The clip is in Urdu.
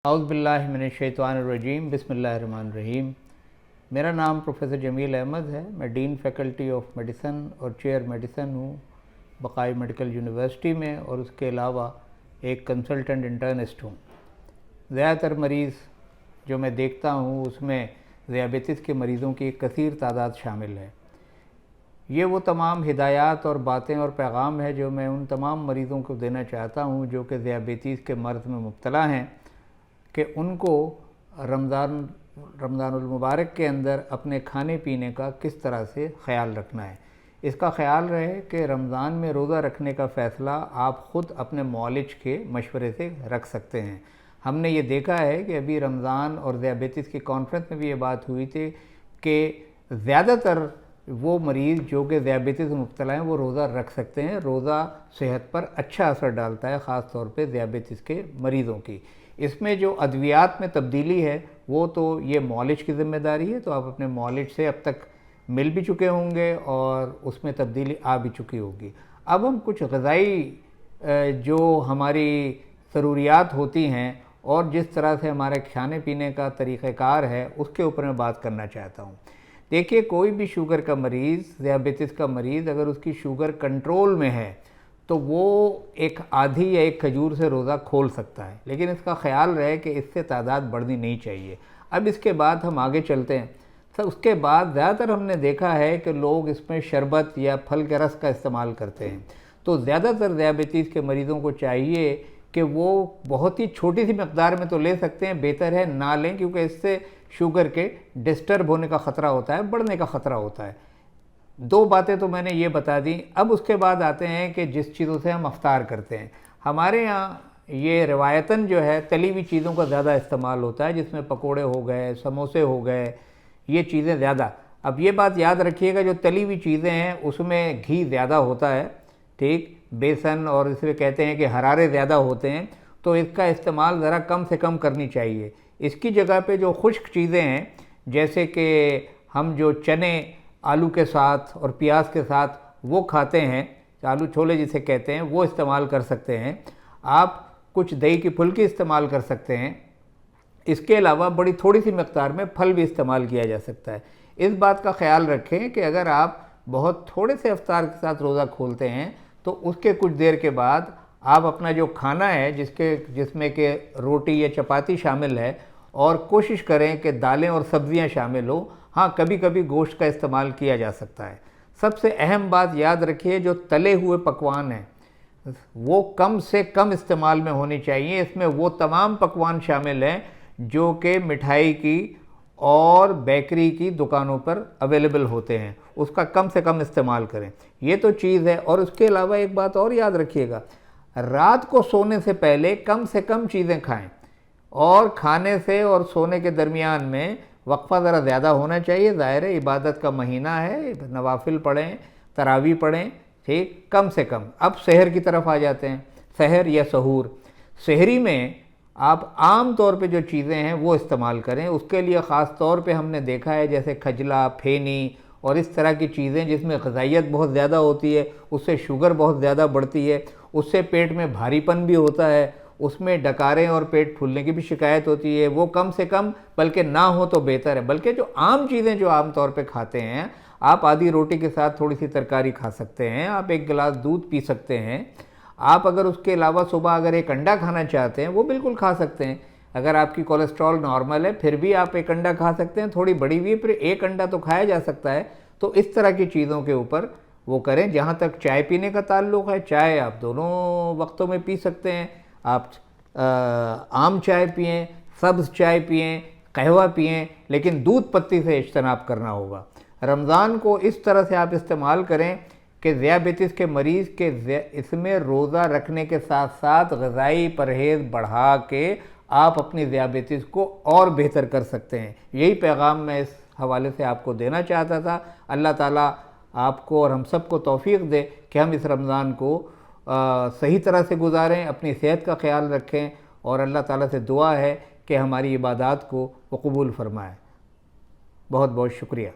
اعوذ باللہ من الشیطان الرجیم بسم اللہ الرحمن الرحیم۔ میرا نام پروفیسر جمیل احمد ہے۔ میں ڈین فیکلٹی آف میڈیسن اور چیئر میڈیسن ہوں بقائی میڈیکل یونیورسٹی میں، اور اس کے علاوہ ایک کنسلٹنٹ انٹرنسٹ ہوں۔ زیادہ تر مریض جو میں دیکھتا ہوں اس میں ذیابیطس کے مریضوں کی ایک کثیر تعداد شامل ہے۔ یہ وہ تمام ہدایات اور باتیں اور پیغام ہے جو میں ان تمام مریضوں کو دینا چاہتا ہوں جو کہ ذیابیطس کے مرض میں مبتلا ہیں، کہ ان کو رمضان المبارک کے اندر اپنے کھانے پینے کا کس طرح سے خیال رکھنا ہے۔ اس کا خیال رہے کہ رمضان میں روزہ رکھنے کا فیصلہ آپ خود اپنے معالج کے مشورے سے رکھ سکتے ہیں۔ ہم نے یہ دیکھا ہے کہ ابھی رمضان اور ذیابیطس کی کانفرنس میں بھی یہ بات ہوئی تھی کہ زیادہ تر وہ مریض جو کہ ذیابیطس میں مبتلا ہیں وہ روزہ رکھ سکتے ہیں۔ روزہ صحت پر اچھا اثر ڈالتا ہے، خاص طور پہ ذیابیطس کے مریضوں کی۔ اس میں جو ادویات میں تبدیلی ہے وہ تو یہ معالج کی ذمہ داری ہے، تو آپ اپنے معالج سے اب تک مل بھی چکے ہوں گے اور اس میں تبدیلی آ بھی چکی ہوگی۔ اب ہم کچھ غذائی جو ہماری ضروریات ہوتی ہیں اور جس طرح سے ہمارے کھانے پینے کا طریقہ کار ہے اس کے اوپر میں بات کرنا چاہتا ہوں۔ دیکھیے، کوئی بھی شوگر کا مریض، ذیابیطس کا مریض اگر اس کی شوگر کنٹرول میں ہے تو وہ ایک آدھی یا ایک کھجور سے روزہ کھول سکتا ہے، لیکن اس کا خیال رہے کہ اس سے تعداد بڑھنی نہیں چاہیے۔ اب اس کے بعد ہم آگے چلتے ہیں۔ اس کے بعد زیادہ تر ہم نے دیکھا ہے کہ لوگ اس میں شربت یا پھل کے رس کا استعمال کرتے ہیں، تو زیادہ تر ذیابیطس کے مریضوں کو چاہیے کہ وہ بہت ہی چھوٹی سی مقدار میں تو لے سکتے ہیں، بہتر ہے نہ لیں، کیونکہ اس سے شوگر کے ڈسٹرب ہونے کا خطرہ ہوتا ہے، بڑھنے کا خطرہ ہوتا ہے۔ دو باتیں تو میں نے یہ بتا دیں۔ اب اس کے بعد آتے ہیں کہ جس چیزوں سے ہم افطار کرتے ہیں۔ ہمارے ہاں یہ روایتاً جو ہے تلی ہوئی چیزوں کا زیادہ استعمال ہوتا ہے، جس میں پکوڑے ہو گئے، سموسے ہو گئے، یہ چیزیں زیادہ۔ اب یہ بات یاد رکھیے گا، جو تلی ہوئی چیزیں ہیں اس میں گھی زیادہ ہوتا ہے، ٹھیک، بیسن، اور اس میں کہتے ہیں کہ حرارے زیادہ ہوتے ہیں، تو اس کا استعمال ذرا کم سے کم کرنی چاہیے۔ اس کی جگہ پہ جو خشک چیزیں ہیں، جیسے کہ ہم جو چنے آلو کے ساتھ اور پیاز کے ساتھ وہ کھاتے ہیں، آلو چھولے جسے کہتے ہیں، وہ استعمال کر سکتے ہیں۔ آپ کچھ دہی کی پھلکی استعمال کر سکتے ہیں۔ اس کے علاوہ بڑی تھوڑی سی مقدار میں پھل بھی استعمال کیا جا سکتا ہے۔ اس بات کا خیال رکھیں کہ اگر آپ بہت تھوڑے سے افطار کے ساتھ روزہ کھولتے ہیں تو اس کے کچھ دیر کے بعد آپ اپنا جو کھانا ہے جس میں کہ روٹی یا چپاتی شامل ہے، اور کوشش کریں کہ دالیں اور سبزیاں شامل ہوں۔ ہاں، کبھی کبھی گوشت کا استعمال کیا جا سکتا ہے۔ سب سے اہم بات یاد رکھیے، جو تلے ہوئے پکوان ہیں وہ کم سے کم استعمال میں ہونی چاہیے۔ اس میں وہ تمام پکوان شامل ہیں جو کہ مٹھائی کی اور بیکری کی دکانوں پر اویلیبل ہوتے ہیں، اس کا کم سے کم استعمال کریں۔ یہ تو چیز ہے۔ اور اس کے علاوہ ایک بات اور یاد رکھیے گا، رات کو سونے سے پہلے کم سے کم چیزیں کھائیں، اور کھانے سے اور سونے کے درمیان میں وقفہ ذرا زیادہ ہونا چاہیے۔ ظاہر ہے عبادت کا مہینہ ہے، نوافل پڑھیں، تراویح پڑھیں، ٹھیک، کم سے کم۔ اب سحر کی طرف آ جاتے ہیں، سحر یا سحور۔ سحری میں آپ عام طور پہ جو چیزیں ہیں وہ استعمال کریں۔ اس کے لیے خاص طور پہ ہم نے دیکھا ہے جیسے کھجلا، پھینی اور اس طرح کی چیزیں جس میں غذائیت بہت زیادہ ہوتی ہے، اس سے شوگر بہت زیادہ بڑھتی ہے، اس سے پیٹ میں بھاری پن بھی ہوتا ہے، اس میں ڈکاریں اور پیٹ پھولنے کی بھی شکایت ہوتی ہے۔ وہ کم سے کم، بلکہ نہ ہو تو بہتر ہے۔ بلکہ جو عام چیزیں جو عام طور پہ کھاتے ہیں، آپ آدھی روٹی کے ساتھ تھوڑی سی ترکاری کھا سکتے ہیں، آپ ایک گلاس دودھ پی سکتے ہیں، آپ اگر اس کے علاوہ صبح اگر ایک انڈا کھانا چاہتے ہیں وہ بالکل کھا سکتے ہیں۔ اگر آپ کی کولیسٹرول نارمل ہے پھر بھی آپ ایک انڈا کھا سکتے ہیں، تھوڑی بڑی ہوئی ہے پھر ایک انڈا تو کھایا جا سکتا ہے۔ تو اس طرح کی چیزوں کے اوپر وہ کریں۔ جہاں تک چائے پینے کا تعلق ہے، چائے آپ دونوں وقتوں میں پی سکتے ہیں۔ آپ عام چائے پئیں، سبز چائے پئیں، قہوہ پئیں، لیکن دودھ پتی سے اجتناب کرنا ہوگا۔ رمضان کو اس طرح سے آپ استعمال کریں کہ ذیابیطس کے مریض کے اس میں روزہ رکھنے کے ساتھ ساتھ غذائی پرہیز بڑھا کے آپ اپنی ذیابیطس کو اور بہتر کر سکتے ہیں۔ یہی پیغام میں اس حوالے سے آپ کو دینا چاہتا تھا۔ اللہ تعالیٰ آپ کو اور ہم سب کو توفیق دے کہ ہم اس رمضان کو صحیح طرح سے گزاریں، اپنی صحت کا خیال رکھیں، اور اللہ تعالیٰ سے دعا ہے کہ ہماری عبادات کو وہ قبول فرمائے۔ بہت بہت شکریہ۔